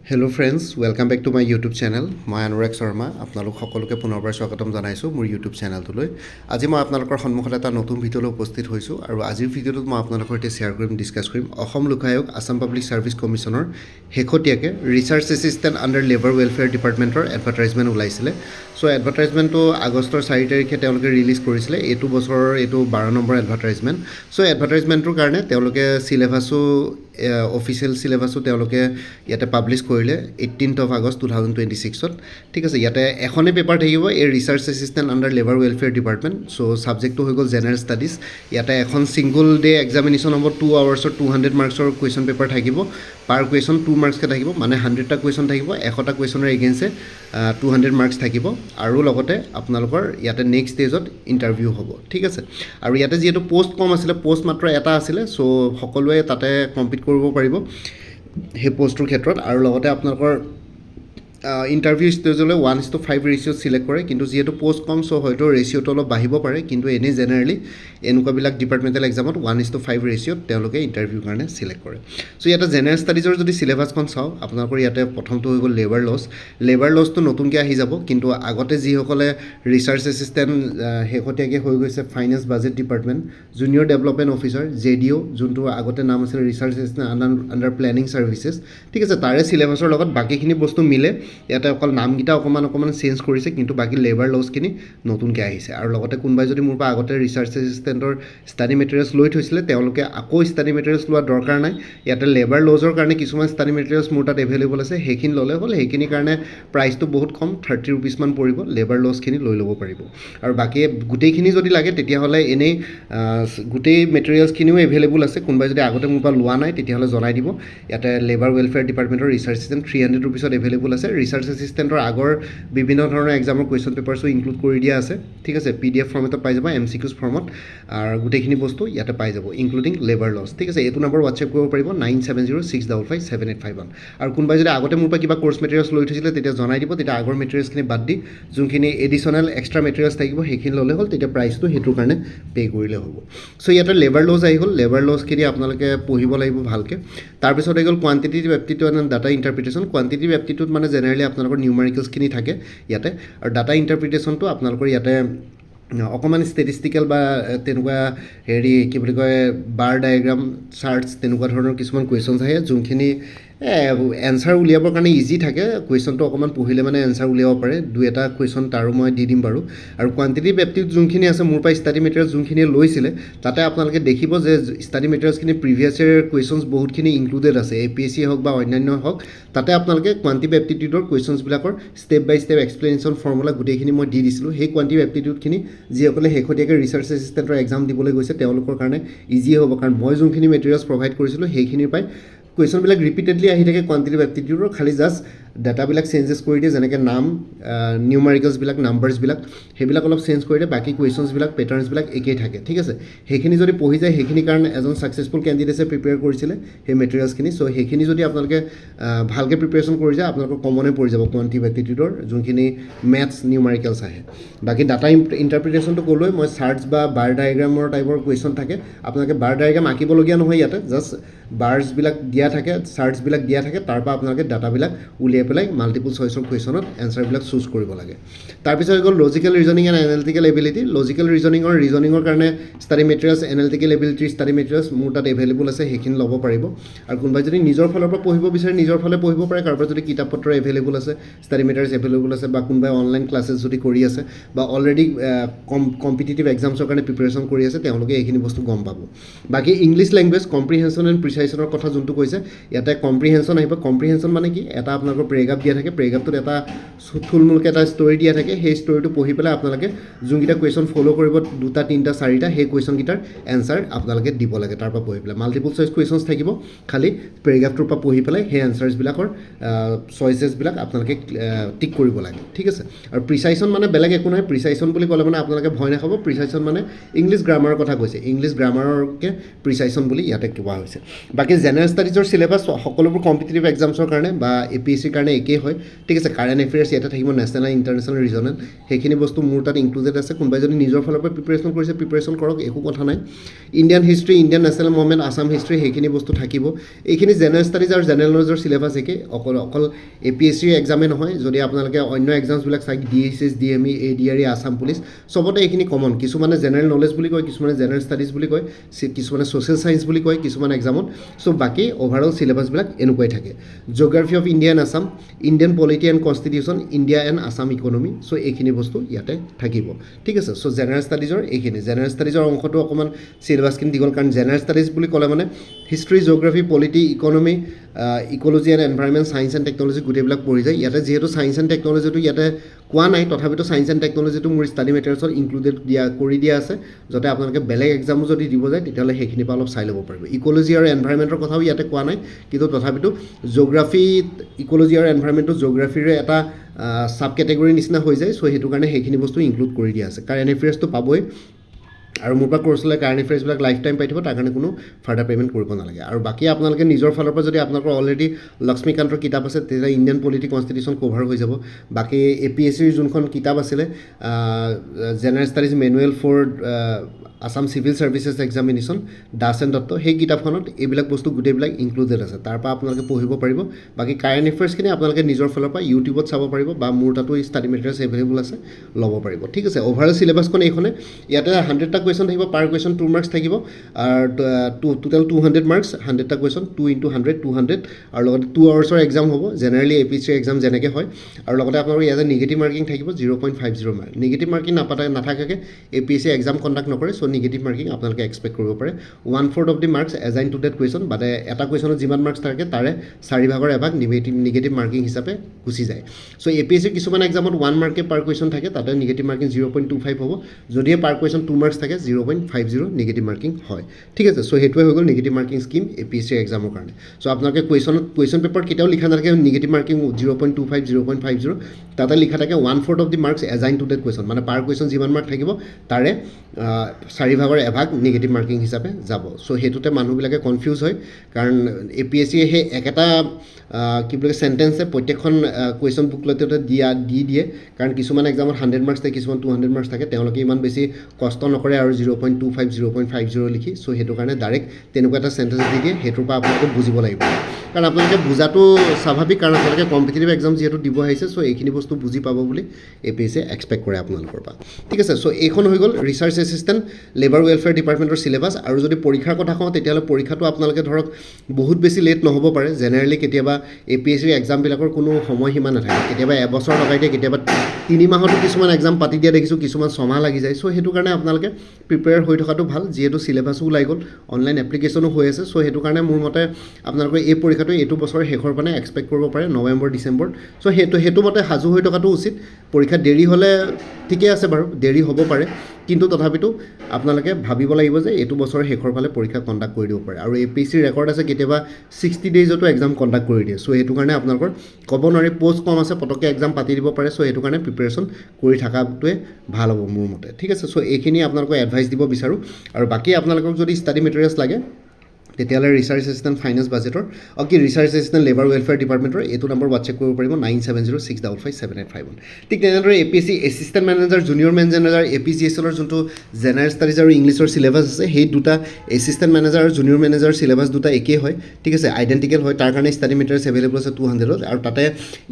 Hello' friends, welcome back to my YouTube channel. মই অনুৰাগ শৰ্মা আপোনালোক সকলোকে পুনৰবাৰ স্বাগতম জনাইছোঁ মোৰ ইউটিউব চেনেলটোলৈ। আজি মই আপোনালোকৰ সন্মুখত এটা নতুন ভিডিঅ'লৈ উপস্থিত হৈছোঁ আৰু আজিৰ ভিডিঅ'টোত মই আপোনালোকৰ সৈতে শ্বেয়াৰ কৰিম, ডিছকাছ কৰিম অসম লোক আয়োগ আছাম পাব্লিক ছাৰ্ভিচ কমিশ্যনৰ শেহতীয়াকৈ research assistant under labour welfare ডিপাৰ্টমেণ্টৰ এডভাৰটাইজমেণ্ট ওলাইছিলে। ছ' এডভাৰটাইজমেণ্টটো আগষ্টৰ 4 তাৰিখে তেওঁলোকে ৰিলিজ কৰিছিলে। এইটো বছৰৰ এইটো 12 নম্বৰ এডভাৰটাইজমেণ্ট। ছ' এডভাৰটাইজমেণ্টটোৰ কাৰণে তেওঁলোকে চিলেবাছো অফিচিয়েল চিলেবাছো তেওঁলোকে ইয়াতে পাব্লিছ কৰিলে 18th of August 2026ত। ঠিক আছে, ইয়াতে এখনেই পেপাৰ থাকিব, এই research assistant under labour welfare department. So' ছাবজেক্টটো হৈ গ'ল জেনেৰেল ষ্টাডিজ। ইয়াতে এখন ছিংগল ডে এক্সামিনেশ্যন হ'ব, 2 আৱাৰ্ছৰ 200 মাৰ্কছৰ কুৱেশ্যন পেপাৰ থাকিব। পাৰ কুৱেশ্যন 2 মাৰ্কছকৈ থাকিব, মানে 100টা কুৱেশ্যন থাকিব, 100টা কুৱেশ্যনৰ এগেইনষ্টে 200 মাৰ্কছ থাকিব। আৰু লগতে আপোনালোকৰ ইয়াতে নেক্সট ষ্টেজত ইণ্টাৰভিউ হ'ব। ঠিক আছে, আৰু ইয়াতে যিহেতু পষ্ট কম আছিলে, পষ্ট মাত্ৰ এটা আছিলে, ছ' সকলোৱে তাতে কম্পিট কৰিব পাৰিব সেই পষ্টটোৰ ক্ষেত্ৰত। আৰু লগতে আপোনালোকৰ ইণ্টাৰভিউ ষ্টেজলৈ 1:5 ৰেচিঅ'ত চিলেক্ট কৰে, কিন্তু যিহেতু পষ্ট কম, ছ' হয়তো ৰেচিঅ'টো অলপ বাঢ়িব পাৰে, কিন্তু এনেই জেনেৰেলি এনেকুৱাবিলাক ডিপাৰ্টমেণ্টেল এক্সামত 1:5 ৰেচিঅ'ত তেওঁলোকে ইণ্টাৰভিউৰ কাৰণে চিলেক্ট কৰে। ছ' ইয়াতে জেনেৰেল ষ্টাডিজৰ যদি চিলেবাছখন চাওঁ, আপোনালোকৰ ইয়াতে প্ৰথমটো হৈ গ'ল লেবাৰ লছ। লেবাৰ লছটো নতুনকৈ আহি যাব, কিন্তু আগতে যিসকলে ৰিচাৰ্চ এছিষ্টেণ্ট শেহতীয়াকৈ হৈ গৈছে finance budget department, junior development officer JDO, যোনটো আগতে নাম আছিল research assistant under planning services. ঠিক আছে, তাৰে চিলেবাছৰ লগত বাকীখিনি বস্তু মিলে। ইয়াতে অকল নামকেইটা অকণমান চেঞ্জ কৰিছে, কিন্তু বাকী লেবাৰ লছখিনি নতুনকৈ আহিছে। আৰু লগতে কোনোবাই যদি মোৰ পৰা আগতে ৰিচাৰ্চ এছিষ্টেণ্টৰ ষ্টাডি মেটেৰিয়েলছ লৈ থৈছিলে, তেওঁলোকে আকৌ ষ্টাডি মেটেৰিয়েলছ লোৱাৰ দৰকাৰ নাই। ইয়াতে লেবাৰ লছৰ কাৰণে কিছুমান ষ্টাডি মেটেৰিয়েলছ মোৰ তাত এভেইলেবল আছে, সেইখিনি ল'লে হ'ল। সেইখিনিৰ কাৰণে প্ৰাইচটো বহুত কম, 30 ৰুপিজমান পৰিব। লেবাৰ লছখিনি লৈ ল'ব পাৰিব। আৰু বাকী গোটেইখিনি যদি লাগে তেতিয়াহ'লে এনেই গোটেই মেটেৰিয়েলছখিনিও এভেইলেবল আছে। কোনোবাই যদি আগতে মোৰ পৰা লোৱা নাই তেতিয়াহ'লে জনাই দিব। ইয়াতে লেবাৰ ৱেলফেয়াৰ ডিপাৰ্টমেণ্টৰ ৰিচাৰ্চ এছিষ্টেণ্ট 300 ৰুপিজত এভেইলেবল আছে। ৰিচাৰ্চ এছিষ্টেণ্টৰ আগৰ বিভিন্ন ধৰণৰ এক্সামৰ কুৱেশ্যন পেপাৰ্ছো ইনক্লুড কৰি দিয়া আছে। ঠিক আছে, PDF ফৰ্মেটত পাই যাব, MCQs ফৰ্মত, আৰু গোটেইখিনি বস্তু ইয়াতে পাই যাব, ইনক্লুডিং লেবাৰ লছ। ঠিক আছে, এইটো নম্বৰ হোৱাটছএপ কৰিব পাৰিব 9706557851। আৰু কোনোবাই যদি আগতে মোৰ পৰা কিবা কোৰ্চ মেটেৰিয়েলছ লৈ থৈছিলে তেতিয়া জনাই দিব, তেতিয়া আগৰ মেটেৰিয়েলছখিনি বাদ দি যোনখিনি এডিশ্যনেল এক্সট্ৰা মেটেৰিয়েলছ থাকিব সেইখিনি ল'লে হ'ল, তেতিয়া প্ৰাইচটো সেইটোৰ কাৰণে পে' কৰিলে হ'ব। ছ' ইয়াতে লেবাৰ লছ আহি গ'ল। লেবাৰ লছখিনি আপোনালোকে পঢ়িব লাগিব ভালকৈ। তাৰপিছত আহি গ'ল quantitative aptitude and data interpretation. Quantitative aptitude মানে জেনেৰেলি আপোনালোকৰ নিউমাৰিকেলছখিনি থাকে ইয়াতে, আৰু ডাটা ইণ্টাৰপ্ৰিটেশ্যনটো আপোনালোকৰ ইয়াতে অকণমান ষ্টেটিষ্টিকেল বা তেনেকুৱা কি বুলি কয়, বাৰ ডায়েগ্ৰাম, চাৰ্টছ, তেনেকুৱা ধৰণৰ কিছুমান কুৱেশ্যনছ আহে, যোনখিনি এনচাৰ উলিয়াবৰ কাৰণে ইজি থাকে। কুৱেশ্যনটো অকণমান পঢ়িলে মানে এনচাৰ উলিয়াব পাৰে। 2-এটা কুৱেশ্যন তাৰো মই দি দিম বাৰু। আৰু কোৱান্টিটিভ এপ্টিটিউড যোনখিনি আছে, মোৰ পৰা ষ্টাডি মেটেৰিয়েলছ যোনখিনিয়ে লৈছিলে, তাতে আপোনালোকে দেখিব যে ষ্টাডি মেটেৰিয়েলছখিনি প্ৰিভিয়াছ ইয়েৰ কুৱেশ্যনছ বহুতখিনি ইনক্লুডেড আছে, APSC হওক বা অন্যান্য হওক। তাতে আপোনালোকে quantitative এপ্টিটিউডৰ কুৱেশ্যনছবিলাকৰ step by step explanation formula গোটেইখিনি মই দি দিছিলোঁ। সেই কোৱান্টিটিভ এপ্টিটিউডখিনি যিসকলে শেহতীয়াকৈ ৰিচাৰ্চ এছিষ্টেণ্টৰ এক্সাম দিবলৈ গৈছে তেওঁলোকৰ কাৰণে ইজি হ'ব, কাৰণ মই যোনখিনি মেটেৰিয়েলছ প্ৰভাইড কৰিছিলোঁ সেইখিনিৰ পৰাই কুৱেশ্যনবিলাক ৰিপিটেডলি আহি থাকে কোৱান্টিটিভ এপ্টিটিউডৰ, খালি জাষ্ট ডাটাবিলাক চেঞ্জেছ কৰি দিয়ে, যেনেকৈ নাম, নিউমাৰিকেলছবিলাক, নাম্বাৰ্ছবিলাক, সেইবিলাক অলপ চেঞ্জ কৰি দিয়ে। বাকী কুৱেশ্যনছবিলাক, পেটাৰ্ণছবিলাক একেই থাকে। ঠিক আছে, সেইখিনি যদি পঢ়ি যায়, সেইখিনিৰ কাৰণে এজন ছাকচেছফুল কেণ্ডিডেটে প্ৰিপেয়াৰ কৰিছিলে সেই মেটেৰিয়েলছখিনি। ছ' সেইখিনি যদি আপোনালোকে ভালকৈ প্ৰিপেৰেশ্যন কৰি যায়, আপোনালোকৰ কমনে পৰি যাব কোৱান্টিটিভ এপ্টিটিউডৰ যোনখিনি মেথছ, নিউমাৰিকেলছ আহে। বাকী ডাটা ইণ্টাৰপ্ৰিটেশ্যনটো ক'লোৱে মই, চাৰ্টছ বা বাৰ ডায়েগ্ৰামৰ টাইপৰ কুৱেশ্যন থাকে। আপোনালোকে বাৰ ডায়েগ্ৰাম আঁকিবলগীয়া নহয়, ইয়াতে জাষ্ট বাৰ্ছবিলাক দিয়া থাকে, চাৰ্টছবিলাক দিয়া থাকে, তাৰপৰা আপোনালোকে ডাটাবিলাক উলিয়াই পেলাই মাল্টিপুল চইচৰ কুৱেশ্যনত এনচাৰবিলাক চুজ কৰিব লাগে। তাৰপিছত হৈ গ'ল logical reasoning and analytical ability. Logical ৰিজনিঙৰ কাৰণে ষ্টাডি মেটেৰিয়েলছ, এনালিটিকেল এবিলিটিৰ ষ্টাডি মেটেৰিয়েলছ মোৰ তাত এভেইলেবল আছে, সেইখিনি ল'ব পাৰিব। আৰু কোনোবাই যদি নিজৰ ফালৰ পৰা পঢ়িব বিচাৰে নিজৰ ফালে পঢ়িব পাৰে। কাৰোবাৰ যদি কিতাপ পত্ৰ এভেইলেবল আছে, ষ্টাডি মেটেৰিয়েলছ এভেইলেবল আছে, বা কোনোবাই অনলাইন ক্লাছেছ যদি কৰি আছে বা অলৰেডি কম্পিটিটিভ এক্সামছৰ কাৰণে প্ৰিপেৰেশ্যন কৰি আছে, তেওঁলোকে এইখিনি বস্তু গম পাব। বাকী ইংলিছ লেংগুৱেজ কম্প্ৰিহেনশ্যন এণ্ড প্ৰিচাইশ্যনৰ কথা যোনটো কৈছে, ইয়াতে কম্প্ৰিহেনশ্যন আহিব। কম্প্ৰিহেনশ্যন মানে কি, এটা আপোনালোকৰ পেৰেগ্ৰাফ দিয়া থাকে, পেৰেগ্ৰাফটোত এটা থুলমূলকৈ এটা ষ্টৰি দিয়া থাকে। সেই ষ্টৰিটো পঢ়ি পেলাই আপোনালোকে যোনকেইটা কুৱেশ্যন ফ'ল' কৰিব, 2টা 3টা 4টা, সেই কুৱেশ্যনকেইটাৰ এনচাৰ আপোনালোকে দিব লাগে তাৰপৰা পঢ়ি পেলাই। মাল্টিপুল চইচ কুৱেশ্যনছ থাকিব, খালি পেৰেগ্ৰাফটোৰ পৰা পঢ়ি পেলাই সেই এনচাৰ্ছবিলাকৰ চইচেছবিলাক আপোনালোকে টিক কৰিব লাগে। ঠিক আছে, আৰু প্ৰিচাইশ্যন মানে বেলেগ একো নহয়। প্ৰিচাইশ্যন বুলি ক'লে মানে আপোনালোকে ভয় নাখাব, প্ৰিচাইশ্যন মানে ইংলিছ গ্ৰামাৰৰ কথা কৈছে, ইংলিছ গ্ৰামাৰকে প্ৰিচাইশ্যন বুলি ইয়াতে কোৱা হৈছে। বাকী জেনেৰেল ষ্টাডিজৰ চিলেবাছ সকলোবোৰ কম্পিটিটিভ এক্সামছৰ কাৰণে বা APSCৰ কাৰণে একেই হয় ঠিক আছে কাৰেণ্ট এফেয়াৰ্ছ ইয়াতে থাকিব নেশ্যনেল ইণ্টাৰনেশ্যনেল ৰিজনেল সেইখিনি বস্তু মোৰ তাত ইনক্লুডেড আছে কোনোবাই যদি নিজৰ ফালৰ পৰা প্ৰিপেৰেশ্যন কৰক একো কথা নাই Indian history Indian national movement Assam history সেইখিনি বস্তু থাকিব এইখিনি জেনেৰেল ষ্টাডিজ আৰু জেনেৰেল নলেজৰ চিলেবাছ একে অকল APSCৰ এক্সামে নহয় যদি আপোনালোকে অন্য এক্সামছবিলাক চাই DSS DME ADRE Assam police চবতে এইখিনি কমন কিছুমানে জেনেৰেল নলেজ বুলি কয় কিছুমানে জেনেৰেল ষ্টাডিজ বুলি কয় কিছুমানে ছ'চিয়েল ছায়েন্স বুলি কয় কিছুমান এক্সামত চ' বাকী অভাৰঅল চিলেবাছবিলাক এনেকুৱাই থাকে geography of India and Assam Indian polity and constitution India and Assam economy so' এইখিনি বস্তু ইয়াতে থাকিব ঠিক আছে চ' জেনেৰেল ষ্টাডিজৰ এইখিনি জেনেৰেল ষ্টাডিজৰ অংশটো অকণমান চিলেবাছখিনি দীঘল কাৰণ জেনেৰেল ষ্টাডিজ বুলি ক'লে মানে history geography polity economy ecology and environment science and technology গোটেইবিলাক পঢ়ি যায় ইয়াতে যিহেতু ছায়েন্স এণ্ড টেকন'লজিটো ইয়াতে কোৱা নাই তথাপিতো ছায়েন্স এণ্ড টেকন'লজিটো মোৰ ষ্টাডি মেটেৰিয়েলছত ইনক্লুডেড কৰি দিয়া আছে যাতে আপোনালোকে বেলেগ এক্সামো যদি দিব যায় তেতিয়াহ'লে সেইখিনিৰ পৰা অলপ চাই ল'ব পাৰিব ইক'লজি আৰু এনভাইৰনমেণ্টৰ কথাও ইয়াতে কোৱা নাই কিন্তু তথাপিতো জিঅ'গ্ৰাফি ইক'লজি আৰু এনভাইৰনমেণ্টটো জিঅ'গ্ৰাফিৰে এটা ছাব কেটেগৰীৰ নিচিনা হৈ যায় চ' সেইটো কাৰণে সেইখিনি বস্তু ইনক্লুড কৰি দিয়া আছে কাৰেণ্ট এফেয়াৰ্ছটো পাবই আৰু মোৰ পৰা কোৰ্চ ল'লে কাৰেণ্ট এফেয়াৰ্ছবিলাক লাইফ টাইম পাই থাকিব তাৰ কাৰণে কোনো ফাৰ্ডাৰ পে'মেণ্ট কৰিব নালাগে আৰু বাকী আপোনালোকে নিজৰ ফালৰ পৰা যদি আপোনালোকৰ অলৰেডি লক্ষ্মীকান্তৰ কিতাপ আছে তেতিয়া ইণ্ডিয়ান পলিটি কনষ্টিটিউশ্যন কভাৰ হৈ যাব বাকী APSCৰ যোনখন কিতাপ আছিলে general studies manual for Assam civil services examination Das and Dutta সেই কিতাপখনত এইবিলাক বস্তু গোটেইবিলাক ইনক্লুডেড আছে তাৰ পৰা আপোনালোকে পঢ়িব পাৰিব বাকী কাৰেণ্ট এফেয়াৰ্ছখিনি আপোনালোকে নিজৰ ফালৰ পৰা ইউটিউবত চাব পাৰিব বা মোৰ তাতো ষ্টাডি মেটেৰিয়েলছ এভেইলেবল আছে ল'ব পাৰিব ঠিক আছে অভাৰঅল চিলেবাছখন এইখনে ইয়াতে 100টা কুৱেশ্যন থাকিব পাৰ কুৱেশ্যন 2 মাৰ্কছ থাকিব আৰু টোটেল 200 মাৰ্কছ 100টা কুৱেশ্যন 2 × 100 200 আৰু লগতে 2 আৱাৰ্ছৰ এক্সাম হ'ব জেনেৰেলি APSCৰ এক্সাম যেনেকৈ হয় আৰু লগতে আপোনালোকৰ ইয়াতে নিগেটিভ মাৰ্কিং থাকিব 0.50 মাৰ্ক নিগেটিভ মাৰ্কিং নাথাকাকৈ APSC এক্সাম কণ্ডাক্ট নকৰে চ' নিগেটিভ মাৰ্কিং আপোনালোকে এক্সপেক্ট কৰিব পাৰে 1/4 of the marks assign to that question বাদে এটা কুৱেশ্যনত যিমান মাৰ্কছ থাকে তাৰে 4/ভাগৰ এভাগ নিগেটিভ মাৰ্কিং হিচাপে গুচি যায় চ' APSCৰ কিছুমান এক্সামত 1 মাৰ্কে পাৰ কুৱেশ্যন থাকে তাতে নিগেটিভ মাৰ্কিং 0.25 হ'ব যদিহে পাৰ কুৱেশ্যন 2 মাৰ্কছ থাকে 0.50 নিগেটিভ মাৰ্কিং হয় ঠিক আছে চ' সেইটোৱে হৈ গ'ল নিগেটিভ মাৰ্কিং স্কিম APSCৰ এক্সামৰ কাৰণে চ' আপোনালোকে কুৱেশ্যন পেপাৰ কেতিয়াও লিখা নাথাকে নিগেটিভ মাৰ্কিং 0.25 0.50 তাতে লিখা থাকে 1/4 of the marks assign to that question মানে পাৰ কুৱেশ্যন যিমান মাৰ্ক থাকিব তাৰে 4/ভাগৰ এভাগ নিগেটিভ মাৰ্কিং হিচাপে যাব চ' সেইটোতে মানুহবিলাকে কনফিউজ হয় কাৰণ APSCয়ে সেই একেটা কি বুলি কয় চেণ্টেঞ্চে প্ৰত্যেকখন কুৱেশ্যন বুকলেটতে দি দিয়ে কাৰণ কিছুমান এক্সামত 100 মাৰ্কছ থাকে কিছুমান 200 মাৰ্কছ থাকে তেওঁলোকে ইমান বেছি কষ্ট নকৰে আৰু 0.25 0.50 লিখি চ' সেইটো কাৰণে ডাইৰেক্ট তেনেকুৱা এটা চেণ্টেঞ্চ দি দিয়ে সেইটোৰ পৰা আপোনালোকে বুজিব লাগিব কাৰণ আপোনালোকে বুজাটো স্বাভাৱিক কাৰণ আপোনালোকে কম্পিটিটিভ এক্সাম যিহেতু দিব আহিছে চ' এইখিনি বস্তু বুজি পাব বুলি APSCয়ে এক্সপেক্ট কৰে আপোনালোকৰ পৰা ঠিক আছে চ' এইখন হৈ গ'ল ৰিচাৰ্চ এছিষ্টেণ্ট লেবাৰ ৱেলফেয়াৰ ডিপাৰ্টমেণ্টৰ চিলেবাছ আৰু যদি পৰীক্ষাৰ কথা কওঁ তেতিয়াহ'লে পৰীক্ষাটো আপোনালোকে ধৰক বহুত বেছি লেট নহ'ব পাৰে জেনেৰেলি কেতিয়াবা APSCৰ এক্সামবিলাকৰ কোনো সময়সীমা নাথাকে কেতিয়াবা এবছৰ লগাই দিয়ে কেতিয়াবা 3 মাহতো কিছুমান এক্সাম পাতি দিয়া দেখিছোঁ কিছুমান 6 মাহ লাগি যায় চ' সেইটো কাৰণে আপোনালোকে প্ৰিপেয়াৰ হৈ থকাটো ভাল যিহেতু চিলেবাছো ওলাই গ'ল অনলাইন এপ্লিকেশ্যনো হৈ আছে চ' সেইটো কাৰণে মোৰ মতে আপোনালোকে এই পৰীক্ষাটো এইটো বছৰৰ শেষৰ মানে এক্সপেক্ট কৰিব পাৰে নৱেম্বৰ ডিচেম্বৰ চ' সেইটো মতে সাজু হৈ থকাটো উচিত পৰীক্ষা দেৰি হ'লে ঠিকে আছে বাৰু দেৰি হ'ব পাৰে কিন্তু তথাপিতো আপোনালোকে ভাবিব লাগিব যে এইটো বছৰৰ শেষৰ ফালে পৰীক্ষা কণ্ডাক্ট কৰি দিব পাৰে আৰু APSCৰ ৰেকৰ্ড আছে কেতিয়াবা 60 ডেইজতো এক্সাম কণ্ডাক্ট কৰি দিয়ে চ' সেইটো কাৰণে আপোনালোকৰ ক'ব নোৱাৰি পষ্ট কম আছে পটককৈ এক্সাম পাতি দিব পাৰে চ' সেইটো কাৰণে প্ৰিপেৰেশ্যন কৰি থকাটোৱে ভাল হ'ব মোৰ মতে ঠিক আছে চ' এইখিনি আপোনালোকক এডভাইচ দিব বিচাৰোঁ আৰু বাকী আপোনালোকক যদি ষ্টাডি মেটেৰিয়েলছ লাগে তেতিয়াহ'লে ৰিচাৰ্চ এছিষ্টেণ্ট ফাইনেন্স বাজেটৰ ৰিচাৰ্চ এছিষ্টেণ্ট লেবাৰ ৱেলফেয়াৰ ডিপাৰ্টমেণ্টৰ এইটো নম্বৰ হোৱাটছএপ কৰিব পাৰিব 9706557851 ঠিক তেনেদৰে APSC assistant manager junior manager APGSLৰ যোনটো জেনেৰেল ষ্টাডিজ আৰু ইংলিছৰ চিলেবাছ আছে সেই দুটা এছিষ্টেণ্ট মেনেজাৰ আৰু জুনিয়ৰ মেনেজাৰ চিলেবাছ দুটা একেই হয় ঠিক আছে আইডেণ্টিকেল হয় তাৰ কাৰণে ষ্টাডি মেটেৰিয়েলছ এভেইলেবল আছে 200ত আৰু তাতে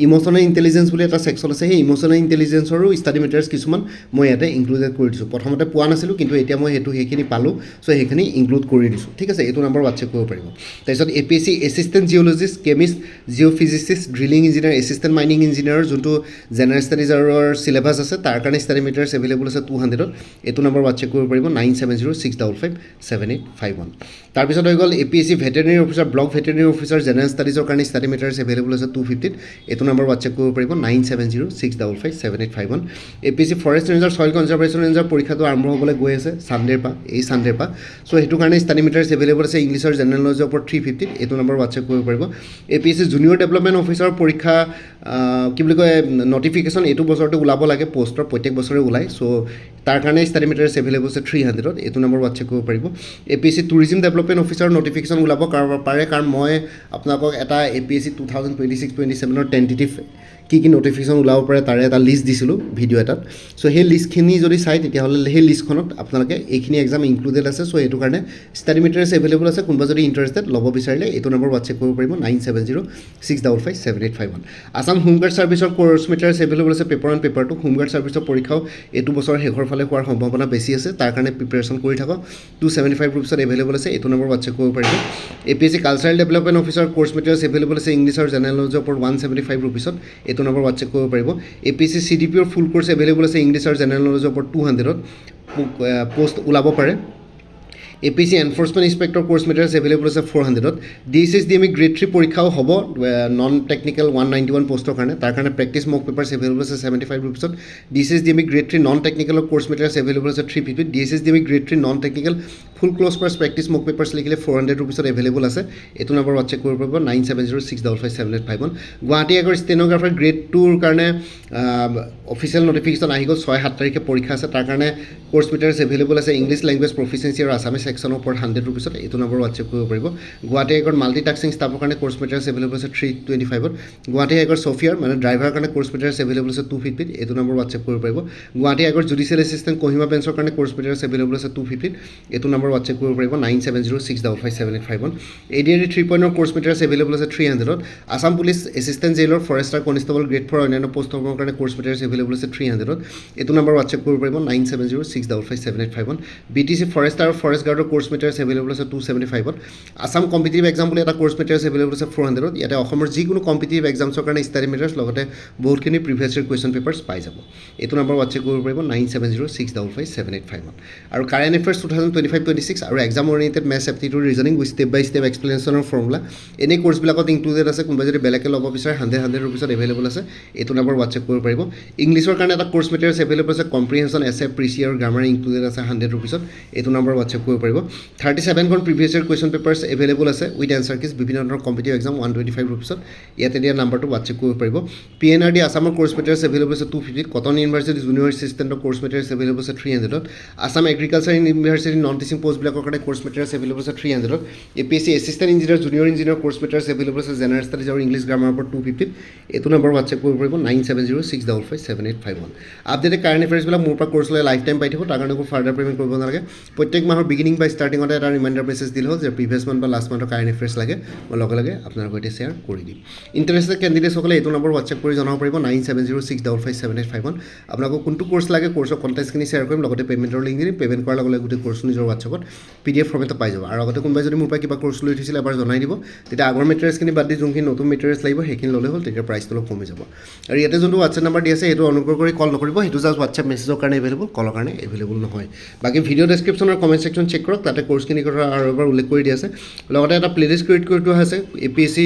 ইম'চনেল ইণ্টেলিজেঞ্চ বুলি এটা ছেকশ্যন আছে সেই ইম'চনেল ইণ্টেলিজেঞ্চৰো ষ্টাডি মেটেৰিয়েলছ কিছুমান মই ইয়াতে ইনক্লুডেড কৰি দিছোঁ প্ৰথমতে পোৱা নাছিলোঁ কিন্তু এতিয়া মই সেইখিনি পালোঁ চ' সেইখিনি ইনক্লুড কৰি দিছোঁ ঠিক আছে এইটো নম্বৰ হোৱাটছএপ কৰিব পাৰিব তাৰপিছত APSC assistant geologist chemist geophysicist drilling engineer assistant mining ইঞ্জিনিয়াৰৰ যোনটো জেনেৰেল ষ্টাডিজৰ চিলেবাছ আছে তাৰ কাৰণে ষ্টাডি মেটেৰিয়েলছ এভেইলেবল আছে 200ত এইটো নম্বৰ হোৱাটছএপ কৰিব পাৰিব 9706557851 তাৰপিছত হৈ গ'ল APSC veterinary officer block veterinary officer general ষ্টাডিজৰ কাৰণে ষ্টাডি মেটেৰিয়েলছ এভেইলেবল আছে 250ত এইটো নম্বৰ হোৱাটছএপ কৰিব পাৰিব 9706557851 APSC forest ranger soil conservation ranger পৰীক্ষাটো আৰম্ভ হ'বলৈ গৈ আছে ছানডেৰ পৰা চ' সেইটো কাৰণে ষ্টাডি মেটেৰিয়েলছ এভেইলেবল আছে ইংলিছৰ জেনেৰেল নলেজৰ ওপৰত 350ত এইটো নম্বৰ হোৱাটছএপ কৰিব পাৰিব APSC জুনিয়ৰ ডেভেলপমেণ্ট অফিচাৰ পৰীক্ষা কি বুলি কয় নটিফিকেশ্যন এইটো বছৰতে ওলাব লাগে পষ্টৰ প্ৰত্যেক বছৰে ওলায় চ' তাৰ কাৰণে ষ্টাডি মেটেৰিয়েলছ এভেইলেবল আছে 300ত এইটো নম্বৰ হোৱাটছএপ কৰিব পাৰিব APSC টুৰিজিম ডেভেলপমেণ্ট অফিচাৰৰ নটিফিকেশ্যন ওলাব পাৰে কাৰণ মই আপোনালোকক এটা APSC 2026-27ৰ টেণ্টেটিভ কি নটিফিকেশ্যন ওলাব পাৰে তাৰে এটা লিষ্ট দিছিলোঁ ভিডিঅ' এটাত চ' সেই লিষ্টখিনি যদি চাই তেতিয়াহ'লে সেই লিষ্টখনত আপোনালোকে এইখিনি এক্সাম ইনক্লুডেড আছে চ' এইটো কাৰণে ষ্টাডি মেটেৰিয়েলছ এভেইলেবল আছে কোনোবা যদি ইণ্টাৰেষ্টেড ল'ব বিচাৰিলে এইটো নম্বৰ হোৱাটছএপ কৰিব পাৰিব 9706557851 আছাম হোমগাৰ্ড ছাৰ্ভিচৰ কোৰ্চ মেটেৰিয়েলছ এভেইলেবল আছে পেপাৰ 1 পেপাৰ 2 হোমগাৰ্ড ছাৰ্ভিচৰ পৰীক্ষাও এইটো বছৰ শেষৰ ফালে হোৱাৰ সম্ভাৱনা বেছি আছে তাৰ কাৰণে প্ৰিপেৰেশ্যন কৰি থাকক 275 ৰুপিছত এভেইলেবল আছে এইটো নম্বৰ হোৱাটছএপ কৰিব পাৰিব APSC cultural development officer course materials available আছে ইংলিছ আৰু জেনেৰেল নলেজৰ ওপৰত 175 ৰুপিছত এইটো নম্বৰ হোৱাটছএপ কৰিব পাৰিব APSC CDPৰ ফুল কোৰ্চ এভেইলেবল আছে ইংলিছ আৰু জেনেৰেল নলেজৰ ওপৰত 200ত পোষ্ট ওলাব পাৰে APSC enforcement inspector course materials available আছে 400ত DSSDME গ্ৰেড 3 পৰীক্ষাও হ'ব নন টেকনিকেল 191 পোষ্টৰ কাৰণে তাৰ কাৰণে প্ৰেক্টিছ মক পেপাৰ্ছ এভেইলেবল আছে 75 ৰুপিছত DSSDME গ্ৰেড 3 নন টেকনিকেলৰ কোৰ্চ মেটেৰিয়েলছ এভেইলেবল আছে 350 DSSDME grade 3 non technical full close course practice mock papers লিখিলে 400 ৰুপিছত এভেইলেবল আছে এইটো নম্বৰ হোৱাটছএপ কৰিব পাৰিব 9706557851 গুৱাহাটী আগৰ ষ্টেন'গ্ৰাফাৰ গ্ৰেড 2ৰ কাৰণে অফিচিয়েল নটিফিকেশ্যন আহি গ'ল 6-7 তাৰিখে পৰীক্ষা আছে তাৰ কাৰণে কোৰ্চ মেটেৰিয়েলছ এভেইলেবল আছে ইংলিছ লেংগুৱেজ প্ৰফিচিয়েঞ্চি আৰু আছামিজ সেকশ্যনৰ ওপৰত 100 ৰুপিছত এইটো নম্বৰ হোৱাটছএপ কৰিব পাৰিব গুৱাহাটী হাইকোৰ্ট মাল্টিটাস্কিং ষ্টাফৰ কাৰণে কোৰ্চ মেটেৰিয়েলছ এভেইলেবল আছে 325ত গুৱাহাটী হাইকোৰ্ট ছফিয়াৰ মানে ড্ৰাইভাৰৰ কাৰণে কোৰ্চ মেটেৰিয়েলছ এভেইলেবল আছে 250ত এইটো নম্বৰ হোৱাটছএপ কৰিব পাৰিব Guwahati high court judicial assistant Kohima বেঞ্চৰ কাৰণে কোৰ্চ মেটেৰিয়েলছ এভেইলেবল আছে 250ত এইটো নম্বৰ হোৱাটছএপ কৰিব পাৰিব 9706557851 ADRE 3.0 কোৰ্চ মেটেৰিয়েলছ এভেইলেবল আছে 300ত Assam police assistant jailor forester constable grade 4 অন্যান্য পোষ্টসমূহৰ কাৰণে কোৰ্চ মেটেৰিয়েলছ এভেইলেবল আছে 300ত এইটো নম্বৰ হোৱাটছএপ কৰিব পাৰিব 9706557851 BTC ফৰেষ্টাৰ আৰু ফৰেষ্ট গাৰ্ডৰ কোৰ্চ মেটেৰিয়েলছ এভেইলেবল আছে 275ত আছাম কম্পিটিটিভ এক্সাম বুলি এটা কোৰ্চ মেটেৰিয়েলছ এভেইলেবল আছে 400ত ইয়াতে অসমৰ যিকোনো কম্পিটিটিভ এক্সামছৰ কাৰণে ষ্টাডি মেটেৰিয়েলছ লগতে বহুতখিনি প্ৰিভিয়াছ ইয়েৰ কুৱেশ্যন পেপাৰ্ছ পাই যাব এইটো নম্বৰ হোৱাটছএপ কৰিব পাৰিব 9706557851 আৰু কাৰেণ্ট এফেয়াৰ্ছ 2025-26 আৰু exam oriented maths aptitude reasoning with step by step এক্সপ্লেনেশ্যনৰ ফৰ্মুলা এনে কোৰ্চবিলাকত ইনক্লুডেড আছে কোনোবাই যদি বেলেগে ল'ব বিচাৰে 100 ৰুপিছত এভেইলেবল আছে এইটো নম্বৰ হোৱাটছএপ কৰিব পাৰিব ইংলিছৰ কাৰণে এটা কোৰ্চ মেটেৰিয়েলছ এভেইলেবল আছে কম্প্ৰিহেনশ্যন এছে প্ৰিচি আৰু গ্ৰামাৰ ইনক্লুডেড আছে 100 ৰুপিছত এইটো নম্বৰ হোৱাটছএপ কৰিব পাৰিব 37খন previous year question papers available আছে উইথ এনচাৰ কিজ বিভিন্ন ধৰণৰ কম্পিটিটিভ এক্সাম 125 ৰুপিছত ইয়াতে দিয়া নাম্বাৰটো হোৱাটছএপ কৰিব পাৰিব PNRD আছামৰ কোৰ্চ মেটেৰিয়েলছ এভেইলেবল আছে 250ত কটন ইউনিভাৰ্চিটি জুনিয়ৰ এছিষ্টেণ্টৰ কোৰ্চ মেটেৰিয়েলছ এভেইলেবল আছে 300ত Assam agriculture university non teaching পোষ্টবিলাকৰ কাৰণে কোৰ্চ মেটেৰিয়েলছ এভেইলেবল আছে 300ত APSC assistant engineer junior engineer course materials available আছে জেনেৰেল ষ্টাডিজ আৰু ইংলিছ গ্ৰামাৰৰ ওপৰত 250ত এইটো নম্বৰ হোৱাটছএপ কৰিব পাৰিব 9706557851 আপডেটেড কাৰেণ্ট এফেয়াৰ্ছবিলাক মোৰ পৰা কোৰ্চ লৈ লাইফ টাইম পাই থাকিব তাৰ কাৰণে একো ফাৰ্ডাৰ পে'মেণ্ট কৰিব নালাগে প্ৰত্যেক মাহৰ বিগিনিং বা ষ্টাৰ্টিঙতে এটা ৰিমাইণ্ডাৰ মেছেজ দিলে হ'ল যে প্ৰিভিয়াছ মান্থ বা লাষ্ট মান্থৰ কাৰেণ্ট এফেয়াৰ্ছ লাগে মই লগে লগে আপোনাৰ সৈতে শ্বেয়াৰ কৰি দিম ইণ্টাৰেষ্টেড কেণ্ডিডেটসকলে এইটো নম্বৰ হোৱাটছএপ কৰি জনাব পাৰিব 9706557851 আপোনালোকক কোনটো কোৰ্চ লাগে কোৰ্চৰ কণ্টেক্টখিনি শ্বেয়াৰ কৰিম লগতে পে'মেণ্টৰ লিংক দিম পে'মেণ্ট কৰাৰ লগে লগে গোটেই কোৰ্চটো নিজৰ হোৱাটছএপত PDF ফৰ্মেটত পাই যাব আৰু আগতে কোনোবাই যদি মোৰ পৰা কিবা কোৰ্চ লৈ উঠিছিলে এবাৰ জনাই দিব তেতিয়া আগৰ মেটেৰিয়েলছখিনি বাদ দি যোনখিনি নতুন মেটেৰিয়েলছ লাগিব সেইখিনি ল'লে হ'ল তেতিয়া প্ৰাইচটো অলপ কমি যাব আৰু ইয়াতে যোনটো হোৱাটছএপ নাম্বাৰ দি আছে সেইটো অনুগ্ৰহ কৰি কল নকৰিব সেইটো জাষ্ট হোৱাটছএপ মেছেজৰ কাৰণে এভেইলেবল কলৰ কাৰণে এভেইলেবল নহয় বাকী ভিডিঅ' ডেছক্ৰিপশ্যনৰ কমেণ্ট ছেকশ্যন চেক কৰক তাতে কোৰ্চখিনি কথা আৰু এবাৰ উল্লেখ কৰি দিয়া আছে লগতে এটা প্লেলিষ্ট ক্ৰিয়েট কৰি থোৱা আছে APSC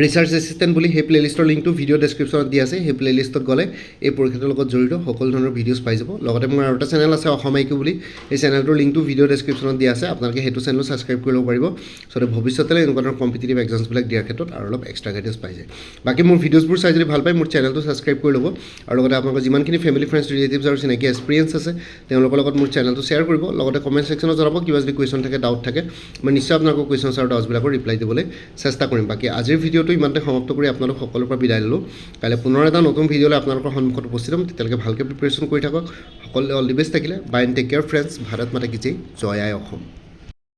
ৰিচাৰ্চ এছিষ্টেণ্ট বুলি সেই প্লেলিষ্টৰ লিংকটো ভিডিঅ' ডেছক্ৰিপশ্যনত দিয়া আছে সেই প্লেলিষ্টত গ'লে এই পৰীক্ষাটোৰ লগত জড়িত সকলো ধৰণৰ ভিডিঅ'ছ পাই যাব লগতে মোৰ আৰু এটা চেনেল আছে অসম IQ বুলি সেই চেনেলটোৰ লিংকটো ভিডিঅ' ডেছক্ৰিপশ্যনত দিয়া আছে আপোনালোকে সেইটো চেনেলো ছাবস্ক্ৰাইব কৰি ল'ব পাৰিব যাতে ভৱিষ্যতলৈ এনেকুৱা ধৰণৰ কম্পিটিটিভ এক্সামছবিলাক দিয়াৰ ক্ষেত্ৰত আৰু অলপ এক্সট্ৰা গাইডেঞ্চ পাই যায় বাকী মোৰ ভিডিঅ'ছবোৰ চাই যদি ভাল পায় মোৰ চেনেলটো ছাবস্ক্ৰাইব কৰি ল'ব আৰু লগতে আপোনালোকৰ যিমানখিনি ফেমিলি ফ্ৰেণ্ডছ ৰিলেটিভছ আৰু চিনাকি এক্সপিৰিয়েঞ্চ আছে তেওঁলোকৰ লগত মোৰ চেনেলটো শ্বেয়াৰ কৰিব লগতে কমেণ্ট ছেকশ্যনত জনাব কিবা যদি কুৱেশ্যন থাকে ডাউট থাকে মই নিশ্চয় আপোনালোকৰ কুৱেশ্যনছ আৰু ডাউটছবিলাকৰ ৰিপ্লাই দিবলৈ চেষ্টা কৰিম বাকী আজিৰ ভিডিঅ'টো ইমানতে সমাপ্ত কৰি আপোনালোক সকলোৰ পৰা বিদায় ল'লোঁ কাইলৈ পুনৰ এটা নতুন ভিডিঅ'লৈ আপোনালোকৰ সন্মুখত উপস্থিত হ'ম তেতিয়ালৈকে ভালকৈ প্ৰিপেৰেশ্যন কৰি থাকক সকলোৱে অল দি বেষ্ট থাকিলে bye and take care friends Bharat মাতা কি জয় জয় আই অসম